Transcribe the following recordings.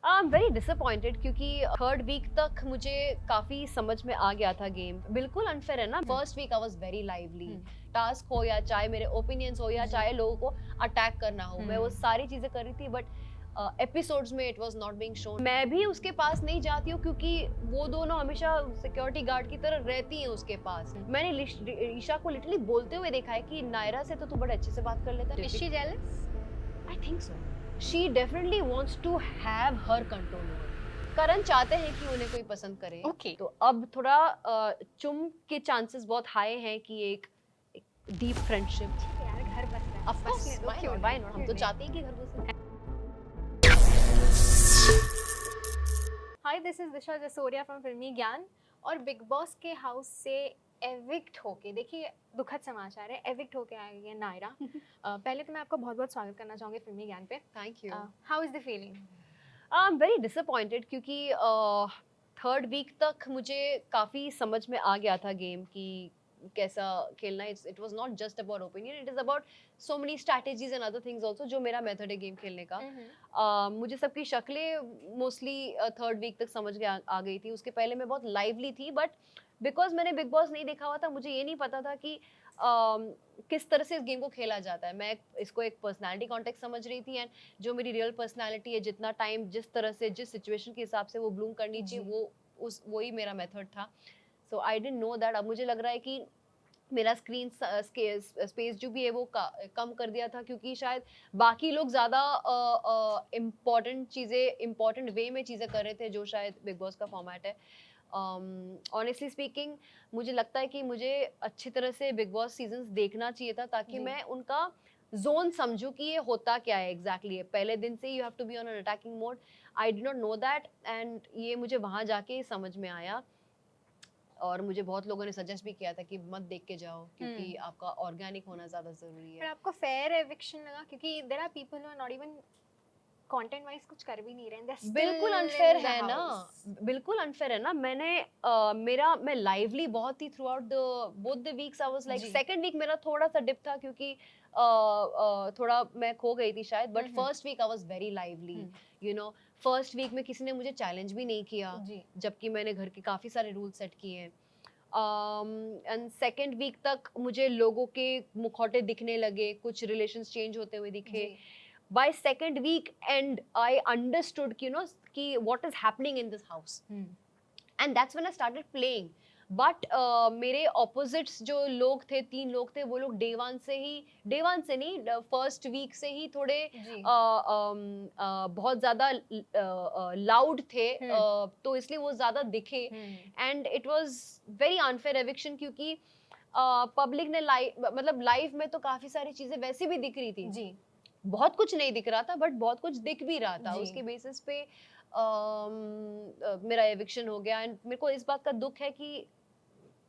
I am very disappointed क्योंकि third week तक मुझे काफी समझ में आ गया था गेम। बिल्कुल अनफेयर है ना। First week I was very lively. Task हो या चाहे मेरे ओपिनियंस हो या चाहे लोगों को अटैक करना हो, मैं वो सारी चीजें कर रही थी। बट एपिसोड्स में it was not being shown. मैं भी उसके पास नहीं जाती हूँ क्योंकि वो दोनों हमेशा सिक्योरिटी गार्ड की तरह रहती हैं उसके पास। मैंने ईशा को लिटरली बोलते हुए देखा है कि नायरा से तो तू बड़े अच्छे से बात कर लेता है। Is she jealous? I think so. She definitely wants to have her control over. करण चाहते हैं कि उन्हें कोई पसंद करे। Okay. तो अब थोड़ा चुम के चांसेस बहुत हाई हैं कि एक डीप फ्रेंडशिप। यार घर बस रहा है। Of course, बसने दो, why क्यों not? Why नहीं? not? हम क्यों तो नहीं? चाहते हैं कि घर बसे। Hi, this is Disha Jasoria from फिल्मीग्यान। और बिग बॉस के हाउस से एविक्ट होके, देखिए दुखद समाचार है, एविक्ट होके आ गई है नायरा। पहले तो मैं आपका बहुत बहुत स्वागत करना चाहूँगी फिल्मीग्यान पे। Thank you. How is the feeling? I am very disappointed क्योंकि थर्ड वीक तक मुझे काफ़ी समझ में आ गया था गेम कि कैसा खेलना है। It was not just about opinion, it is about so many strategies and other things also. जो मेरा मेथड है गेम खेलने का, मुझे सबकी शक्लें मोस्टली थर्ड वीक तक समझ के आ गई थी। उसके पहले मैं बहुत लाइवली थी, बट बिकॉज मैंने बिग बॉस नहीं देखा हुआ था, मुझे ये नहीं पता था कि किस तरह से इस गेम को खेला जाता है। मैं इसको एक पर्सनैलिटी कॉन्टेक्ट समझ रही थी, एंड जो मेरी रियल पर्सनैलिटी है, जितना टाइम जिस तरह से जिस सिचुएशन के हिसाब से वो ब्लूम करनी चाहिए, वो वही मेरा मेथड था। सो आई डिडंट नो दैट। अब मुझे लग रहा है कि मेरा स्क्रीन स्पेस जो भी है वो कम कर दिया था, क्योंकि शायद बाकी लोग ज़्यादा इम्पॉर्टेंट चीज़ें इम्पॉर्टेंट वे में चीज़ें कर रहे थे, जो शायद बिग बॉस का फॉर्मेट है। ऑनेस्टली स्पीकिंग, मुझे लगता है कि मुझे अच्छी तरह से बिग बॉस सीजन्स देखना चाहिए था, ताकि मैं उनका जोन समझूं कि ये होता क्या है एग्जैक्टली है। पहले दिन से you have to be on an attacking mode. I did not know that, and ये मुझे वहाँ जाके समझ में आया। और मुझे बहुत लोगों ने सजेस्ट भी किया था कि मत देख के जाओ, क्योंकि आपका ऑर्गेनिक होना ज़्यादा ज़रूरी पर है। आपको फेयर एविक्शन लगा? क्योंकि there are people who are not even content wise कुछ कर भी नहीं रहे हैं, बिल्कुल अनफेयर है ना। बिल्कुल अनफेयर है ना। मैं लाइवली बहुत ही throughout the both the weeks. I was like, second week मेरा थोड़ा सा डिप था क्योंकि थोड़ा मैं खो गई थी शायद, but first week I was very lively. You know, first week में किसी ने मुझे चैलेंज भी नहीं किया, जबकि मैंने घर के काफी सारे रूल सेट किए हैं। एंड सेकेंड वीक तक मुझे लोगों के मुखौटे दिखने लगे, कुछ रिलेशंस चेंज होते हुए दिखे। By second week end, I understood, कि what is happening in this house. And that's when I started playing. But मेरे opposites जो लोग थे, 3 लोग थे, वो लोग डे वन से नहीं, फर्स्ट वीक से ही थोड़े बहुत ज़्यादा लाउड थे, तो इसलिए वो ज़्यादा दिखे। And it was very unfair eviction, क्योंकि पब्लिक ने लाइव में तो काफ़ी सारी चीज़ें वैसे भी दिख रही थी। बहुत कुछ नहीं दिख रहा था, बट बहुत कुछ दिख भी रहा था। उसके बेसिस पे मेरा एविक्शन हो गया। एंड मेरे को इस बात का दुख है कि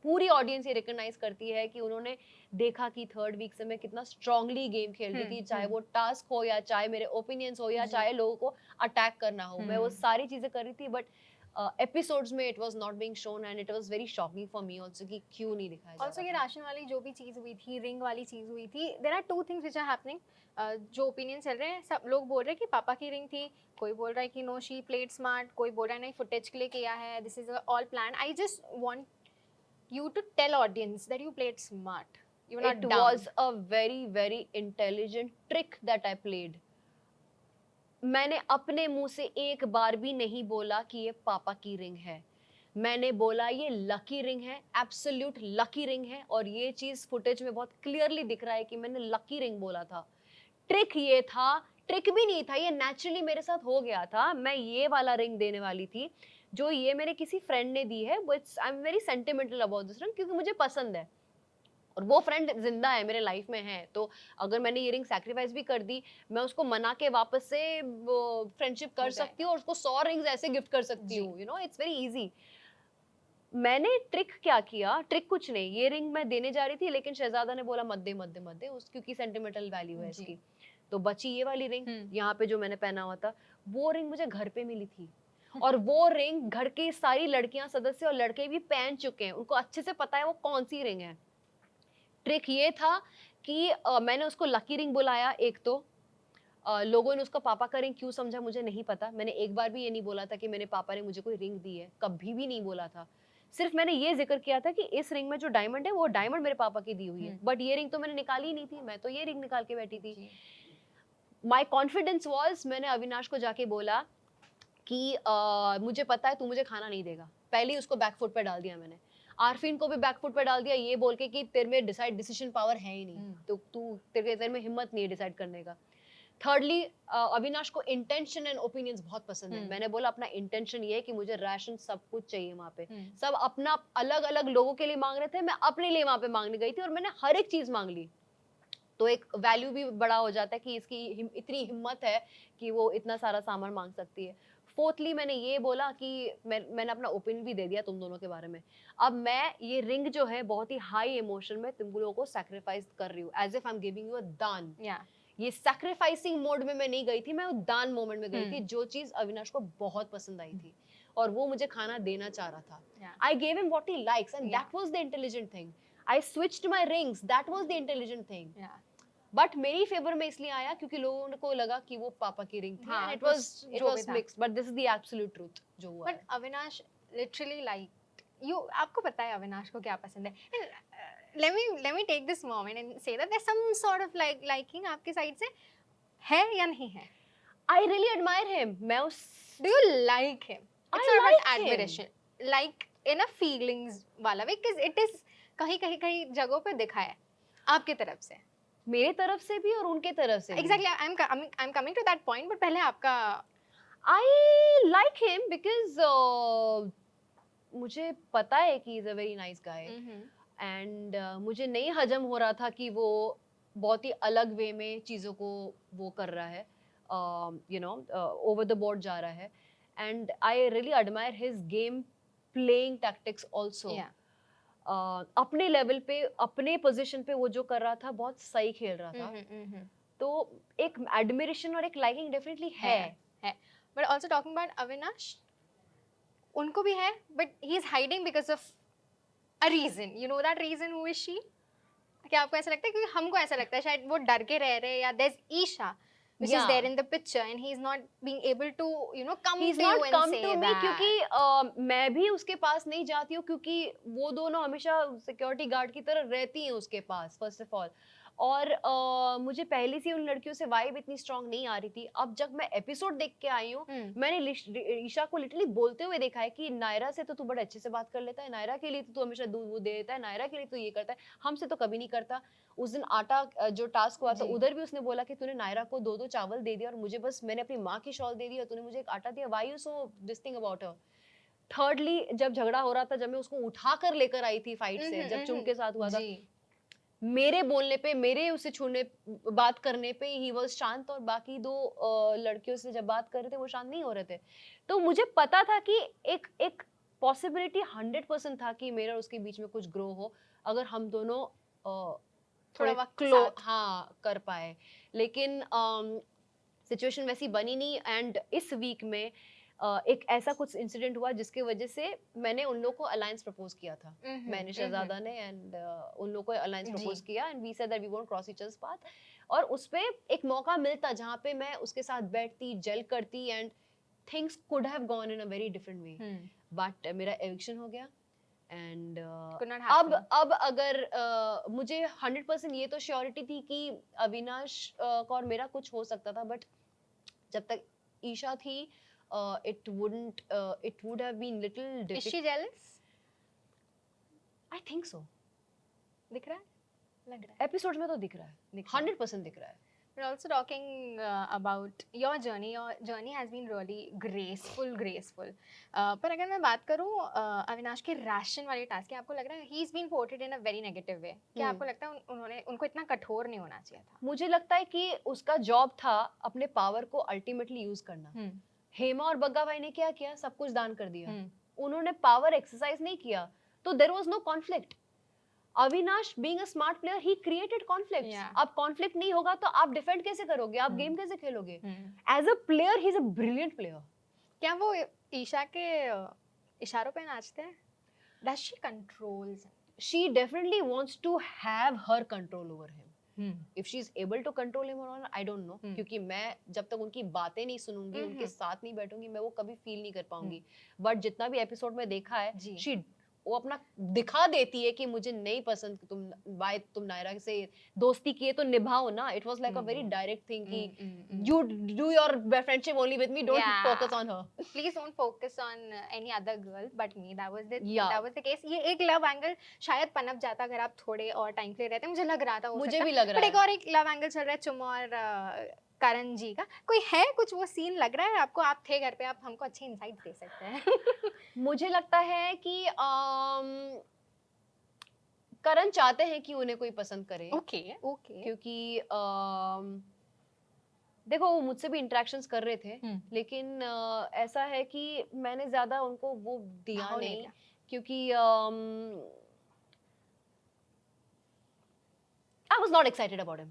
पूरी ऑडियंस ये रिकॉग्नाइज करती है कि उन्होंने देखा कि थर्ड वीक से मैं कितना स्ट्रांगली गेम खेल रही थी, चाहे वो टास्क हो या चाहे मेरे ओपिनियंस हो या चाहे लोगों को अटैक करना हो, मैं वो सारी चीजें कर रही थी। बट एपिसोड्स में it was not being shown, and it was very shocking for me also कि क्यों नहीं दिखाया जा रहा था। ऑल्सो ये राशन वाली जो भी चीज़ हुई थी, रिंग वाली चीज़ हुई थी, there are two things which are happening. जो ओपिनियन चल रहे हैं, सब लोग बोल रहे हैं कि पापा की रिंग थी, कोई बोल रहा है कि नो शी प्लेड स्मार्ट, कोई बोल रहा है नहीं फुटेज के लिए किया है, this is all plan. I just want you to tell audience that you played smart. You were not It dumb. was a very, very intelligent trick that I played. मैंने अपने मुंह से एक बार भी नहीं बोला कि ये पापा की रिंग है। मैंने बोला ये लकी रिंग है, एब्सोल्यूट लकी रिंग है, और ये चीज फुटेज में बहुत क्लियरली दिख रहा है कि मैंने लकी रिंग बोला था। ट्रिक ये था, ट्रिक भी नहीं था, ये नेचुरली मेरे साथ हो गया था। मैं ये वाला रिंग देने वाली थी, जो ये मेरे किसी फ्रेंड ने दी है, but I am very sentimental about this ring, क्योंकि मुझे पसंद है और वो फ्रेंड जिंदा है, मेरे लाइफ में है। तो अगर मैंने ये रिंग सैक्रिफाइस भी कर दी, मैं उसको मना के वापस से फ्रेंडशिप कर सकती हूँ और उसको 100 रिंग्स ऐसे गिफ्ट कर सकती हूँ। You know, it's very easy. मैंने ट्रिक क्या किया? ट्रिक कुछ नहीं, ये रिंग मैं देने जा रही थी, लेकिन शहजादा ने बोला मत दे मत दे मत दे, क्योंकि सेंटिमेंटल वैल्यू है इसकी। तो बची ये वाली रिंग, यहाँ पे जो मैंने पहना हुआ था। वो रिंग मुझे घर पे मिली थी, और वो रिंग घर की सारी लड़कियां, सदस्य और लड़के भी पहन चुके हैं, उनको अच्छे से पता है वो कौन सी रिंग है। ट्रिक ये था कि मैंने उसको लकी रिंग बुलाया, एक तो लोगों ने उसका पापा का रिंग क्यों समझा मुझे नहीं पता। मैंने एक बार भी ये नहीं बोला था कि मेरे पापा ने मुझे कोई रिंग दी है, कभी भी नहीं बोला था। सिर्फ मैंने ये जिक्र किया था कि इस रिंग में जो डायमंड है वो डायमंड मेरे पापा की दी हुई है, बट ये रिंग तो मैंने निकाली ही नहीं थी, मैं तो ये रिंग निकाल के बैठी थी। माई कॉन्फिडेंस वॉज, मैंने अविनाश को जाके बोला कि मुझे पता है तू मुझे खाना नहीं देगा। पहले ही उसको बैकफुट पे डाल दिया मैंने। आरफीन को भी बैकफुट पे डाल दिया ये बोल के कि तेरे में डिसीजन पावर है ही नहीं, तो तू तेरे में हिम्मत नहीं है डिसाइड करने का। थर्डली, अविनाश को इंटेंशन एंड ओपिनियंस बहुत पसंद है। मैंने बोला अपना इंटेंशन ये है कि मुझे राशन सब कुछ चाहिए वहाँ पे। सब अपना अलग अलग लोगों के लिए मांग रहे थे, मैं अपने लिए वहाँ पे मांगने गई थी और मैंने हर एक चीज मांग ली। तो एक वैल्यू भी बड़ा हो जाता है कि इसकी इतनी हिम्मत है कि वो इतना सारा सामान मांग सकती है। फोर्थली, मैंने ये बोला कि मैंने अपना ओपिनियन भी दे दिया तुम दोनों के बारे में। अब मैं ये रिंग जो है बहुत ही हाई इमोशन में तुम लोगों को सैक्रिफाइस कर रही हूँ, as if I am giving you a दान। ये सैक्रिफाइसिंग मोड में मैं नहीं गई थी, मैं दान मोमेंट में गई थी, जो चीज अविनाश को बहुत पसंद आई थी और वो मुझे खाना देना चाह रहा था। I gave him what he likes and that was the intelligent thing. I switched my rings, that was the intelligent thing. But मेरी फेवर में इसलिए आया क्योंकि लोगों को लगा कि वो पापा की रिंग थी, and it was mixed, but this is the absolute truth जो हुआ। But Avinash literally like you, आपको पता है अविनाश को क्या पसंद है। let me take this moment and say that there's some sort of liking आपके साइड से है या नहीं है? I really admire him. मैं उस Do you like him? It's I not like about admiration. him. Like in a feelings वाला, because it is कहीं जगहों पे दिखा है आपके तरफ से, मेरे तरफ से भी और उनके तरफ से भी। Exactly, I'm coming to that point, but पहले आपका I like him because मुझे पता है कि he's a very nice guy and मुझे नहीं हजम हो रहा था कि वो बहुत ही अलग वे में चीज़ों को वो कर रहा है, you know, over the board जा रहा है, and I really admire his game playing tactics also. अपने लेवल पे अपने पोजीशन पे वो जो कर रहा था बहुत सही खेल रहा था। तो एक एडमिरेशन और एक लाइकिंग डेफिनेटली है। But also talking about Avinash, उनको भी है, but he is hiding because of a reason. You know that reason who is she? क्या आपको ऐसा लगता है? क्योंकि हमको ऐसा लगता है शायद वो डर के रह रहे, या there is Isha which is there in the picture and he's not being able to, you know, come He's to you and say that. क्योंकि मैं भी उसके पास नहीं जाती हूँ क्योंकि वो दोनों हमेशा सिक्योरिटी गार्ड की तरह रहती हैं उसके पास, फर्स्ट ऑफ ऑल। और मुझे पहले से उन लड़कियों से वाइब इतनी स्ट्रांग नहीं आ रही थी। अब जब मैं एपिसोड देख के आई हूँ, मैंने ईशा को लिटरली बोलते हुए देखा है कि नायरा से तो तू बड़े अच्छे से बात कर लेता है, नायरा के लिए तो तू हमेशा दूध वो दे देता है, नायरा के लिए तो ये करता है, हमसे तो कभी नहीं करता। उस दिन आटा जो टास्क हुआ था उधर भी उसने बोला कि तूने नायरा को 2-2 चावल दे दिया और मुझे बस मैंने अपनी माँ की शॉल दे दी और तूने मुझे एक आटा दिया। Why you so this thing about her? Thirdly, जब झगड़ा हो रहा था, जब मैं उसको उठा कर लेकर आई थी फाइट से, जब चुम के साथ हुआ था, मेरे बोलने पे, मेरे उसे छूने बात करने पे ही वाज शांत, और बाकी दो लड़कियों से जब बात कर रहे थे वो शांत नहीं हो रहे थे। तो मुझे पता था कि एक पॉसिबिलिटी 100% था कि मेरा उसके बीच में कुछ ग्रो हो अगर हम दोनों थोड़ा वक्त हाँ कर पाए। लेकिन सिचुएशन वैसी बनी नहीं, एंड इस वीक में एक ऐसा कुछ इंसिडेंट हुआ जिसके वजह से मैंने उन लोगों को अलायंस प्रपोज किया था। मैंने शहजादा ने एंड उन लोगों को अलायंस प्रपोज किया and we said that we won't cross each others path, और उस पे एक मौका मिलता जहाँ पे मैं उसके साथ बैठती, जेल करती, and things could have gone in a very different way, but मेरा एविक्शन हो गया। एंड अब अगर मुझे 100% ये तो श्योरिटी थी कि अविनाश को और मेरा कुछ हो सकता था, बट जब तक ईशा थी it would have been little difficult. Is she jealous? I think so. दिख रहा है, लग रहा है एपिसोड में तो दिख रहा है, 100% दिख रहा है। But also talking about your journey has been really graceful. पर अगर मैं बात करूँ अविनाश के राशन वाले टास्क की, आपको लग रहा है he's been portrayed in a very negative way? क्या आपको लगता है उनको इतना कठोर नहीं होना चाहिए था? मुझे लगता है कि उसका जॉब था अपने पावर को अल्टीमेटली यूज करना। हेमा और बग्गा भाई ने क्या किया? सब कुछ दान कर दिया। उन्होंने पावर एक्सरसाइज नहीं किया, तो there was no conflict. Avinash being a smart player, he created conflicts. अब कॉन्फ्लिक्ट नहीं होगा तो आप डिफेंड कैसे करोगे? आप गेम कैसे खेलोगे? As a player he is a brilliant player. क्या वो ईशा के इशारों पे नाचते हैं? Does she controls him? She definitely wants to have her control over him. If she is able to control him और आई डोंट नो, क्योंकि मैं जब तक उनकी बातें नहीं सुनूंगी, उनके साथ नहीं बैठूंगी, मैं वो कभी फील नहीं कर पाऊंगी. बट जितना भी एपिसोड में देखा है, शी वो अपना दिखा देती है कि मुझे नहीं पसंद कि तुम नायरा से दोस्ती किए तो निभाओ ना. It was like a very direct thing कि you do your friendship only with me, don't focus on her. Please don't focus on any other girl but me. That was Yeah. that was the case. ये एक love angle शायद पनप जाता अगर आप थोड़े और टाइम के लिए रहते. मुझे लग रहा था, हो मुझे सकता भी लग रहा but है. एक और एक लव एंगल चल रहा है चुम और करण जी का. कोई है कुछ वो सीन लग रहा है आपको? आप थे घर पे, आप हमको अच्छी इंसाइट दे सकते हैं. मुझे लगता है कि करण चाहते हैं कि उन्हें कोई पसंद करे. Okay okay. क्योंकि देखो वो मुझसे भी इंटरेक्शंस कर रहे थे, लेकिन ऐसा है कि मैंने ज्यादा उनको वो दिया नहीं, क्योंकि I was not excited about him.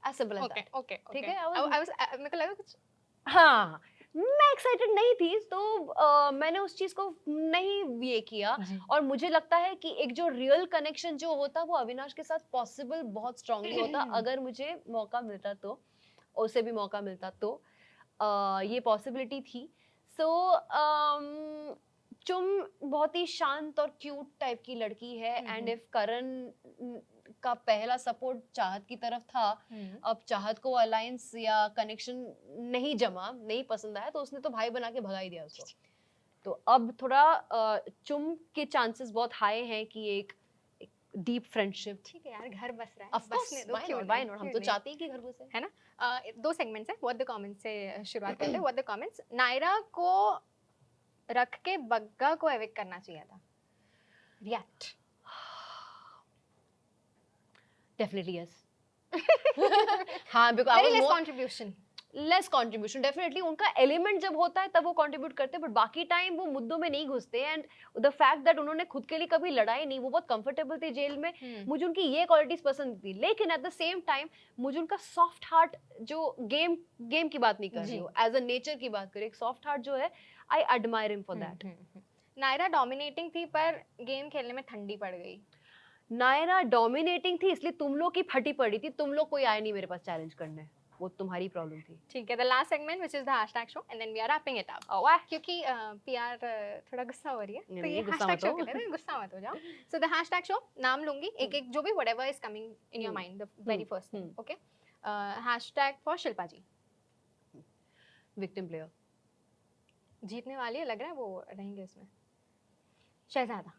As simple as that. Okay. ठीक है. मेरे को लगा कुछ. हाँ, मैं एक्साइटेड नहीं थी, तो मैंने उस चीज को नहीं ये किया. और मुझे लगता है कि एक जो रियल कनेक्शन जो होता वो अविनाश के साथ पॉसिबल बहुत स्ट्रांगली होता, अगर मुझे मौका मिलता तो, उसे भी मौका मिलता तो ये पॉसिबिलिटी थी. सो चुम बहुत ही शांत और क्यूट टाइप की लड़की है, एंड इफ करण का पहला सपोर्ट चाहत की तरफ था, अब चाहत को अलायंस या कनेक्शन नहीं जमा, नहीं पसंद आया, तो उसने तो भाई बना के भगा ही दिया उसको. तो अब थोड़ा चुम के चांसेस बहुत हाई हैं कि एक डीप फ्रेंडशिप. ठीक है यार, घर बस रहा है. ऑफ कोर्स, व्हाई नॉट, हम तो चाहते हैं कि घर बसे, है ना. दो सेगमेंट्स है. व्हाट द कमेंट्स से शुरुआत करते हैं. What the comments. नायरा को रख के बग्गा को एविक्ट करना चाहिए था. रिएक्ट. Definitely yes. हाँ, because very less contribution. Definitely उनका एलिमेंट जब होता है तब वो कंट्रीब्यूट करते हैं, बट बाकी टाइम वो मुद्दों में नहीं घुसते. एंड द फैक्ट दैट उन्होंने खुद के लिए कभी लड़ाई नहीं, वो बहुत कंफर्टेबल थे जेल में. मुझे उनकी ये क्वालिटीज पसंद थी, लेकिन एट द सेम टाइम मुझे उनका सॉफ्ट हार्ट, जो गेम की बात नहीं कर रही हूँ, एज अ नेचर की बात करें, एक सॉफ्ट हार्ट जो है, I admire him for that. Naira dominating थी पर गेम खेलने में ठंडी पड़ गई. नायरा डोमिनेटिंग थी इसलिए तुम लोग की फटी पड़ी थी, तुम लोग कोई आए नहीं मेरे पास चैलेंज करने, वो तुम्हारी प्रॉब्लम थी. ठीक है. The last segment which is the hashtag show and then we are wrapping it up. क्योंकि पीआर थोड़ा गुस्सा हो रही है, तो ये हैशटैग शो के लिए गुस्सा मत हो जाओ. सो द हैशटैग शो, नाम लूंगी एक एक, जो भी whatever is coming in your mind, the very first thing. Okay. Hashtag for Shilpa ji. Victim player. जीतने वाली है, लग रहा है वो रहेंगे इसमें. Shehzada.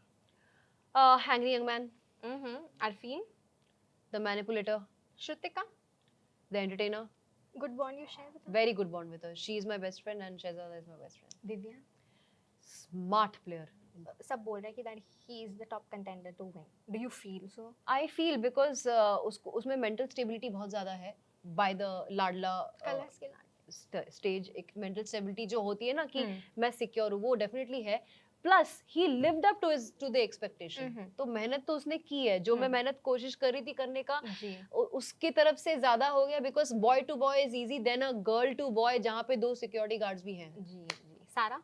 Hungry young man. Arfeen. The manipulator. Shrutika. The entertainer. Good bond you share with. Very good bond with her. She is my best friend and Shehzada is my best friend. Vivian. Smart player. सब बोल रहे हैं कि that he is the top contender to win. Do you feel so? I feel because उसको उसमें mental stability बहुत ज़्यादा है by the लाडला कलर्स के लाड stage. एक mental stability जो होती है ना कि मैं secure हूँ, वो definitely है. Plus he lived up to the expectation. तो मेहनत तो उसने की है, जो मैं मेहनत कोशिश कर रही थी करने का, उसकी तरफ से ज़्यादा हो गया, because boy to boy is easy than a girl to boy, जहाँ पे 2 security guards भी हैं. जी. सारा.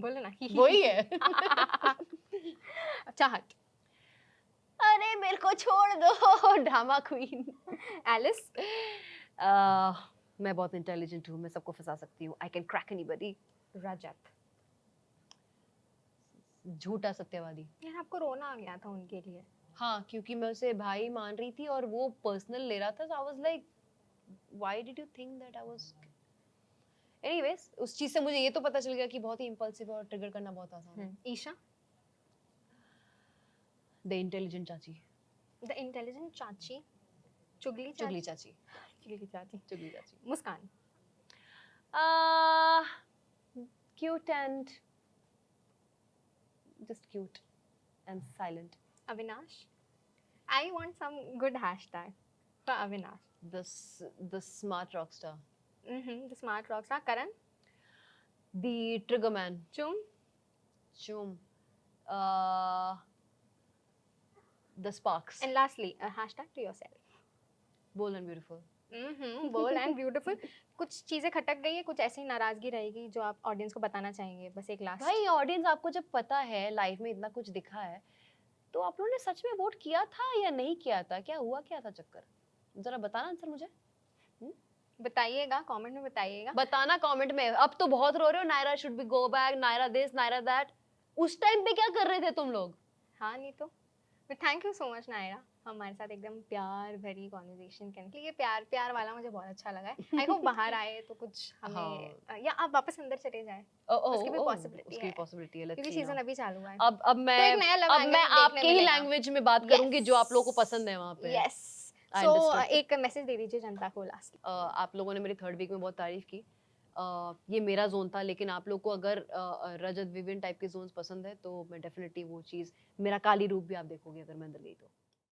बोलो ना. वही है. चाहत. अरे मेरे को छोड़ दो, ड्रामा क्वीन. एलिस. मैं बहुत इंटेलिजेंट हूँ, मैं सबको फंसा सकती हूँ. I can crack anybody. Rajat. झूठा सत्यवादी. यार आपको रोना आ गया था उनके लिए. हाँ, क्योंकि मैं उसे भाई मान रही थी और वो पर्सनल ले रहा था, so I was like, why did you think that I was? Anyways, उस चीज से मुझे ये तो पता चल गया कि बहुत ही इम्पल्सिव और ट्रिगर करना बहुत आसान है. ईशा. द इंटेलिजेंट चाची. द इंटेलिजेंट चाची. चुगली चाची. मुस्कान. Cute and just cute and silent. Avinash. I want some good hashtag for Avinash. The smart rock star. The smart rock star. Karan. The trigger man. Chum. The sparks. And lastly, a hashtag to yourself. Bold and beautiful. Bold and beautiful. कुछ चीजें खटक गई है, कुछ ऐसी नाराजगी रहेगी जो आप ऑडियंस को बताना चाहेंगे, बस एक लास्ट। भाई ऑडियंस आपको जब पता है लाइफ में इतना कुछ दिखा है, तो आप लोगों ने सच में वोट किया था या नहीं किया था? क्या हुआ क्या था चक्कर? जरा बताना आंसर मुझे। बताइएगा, कमेंट में बताइएगा। बताना कमेंट में। अब तो बहुत रो रहे हो, Naira should be go back, Naira this, Naira that. उस टाइम पे क्या कर रहे थे तुम लोग? हाँ नहीं तो। But thank you so much Naira, हमारे साथ एकदम प्यार भरी कॉन्वर्जेशन करने के लिए। प्यार प्यार वाला मुझे बहुत अच्छा लगा है। आई होप बाहर आए तो कुछ हमें हाँ। या आप वापस अंदर चले जाए, उसकी भी पॉसिबिलिटी उसकी है, पॉसिबिलिटी है, लेट्स क्योंकि सी सीजन नाउ। अभी चालू हुआ है। अब तो एक नया लव मैं एंगल देखने आपके ही मिलेगा। लैंग्वेज में बात करूंगी जो आप लोगों को पसंद है वहां पे। यस। आई सो अंडरस्टूड। एक मैसेज दे दीजिए जनता को लास्ट। आप लोगों ने मेरी थर्ड वीक में बहुत तारीफ की। ये मेरा जोन था, लेकिन आप लोग को अगर रजत विवियन टाइप के जोन्स पसंद है तो मैं डेफिनेटली वो चीज़, मेरा काली रूप भी आप देखोगे अगर मैं अंदर गई तो।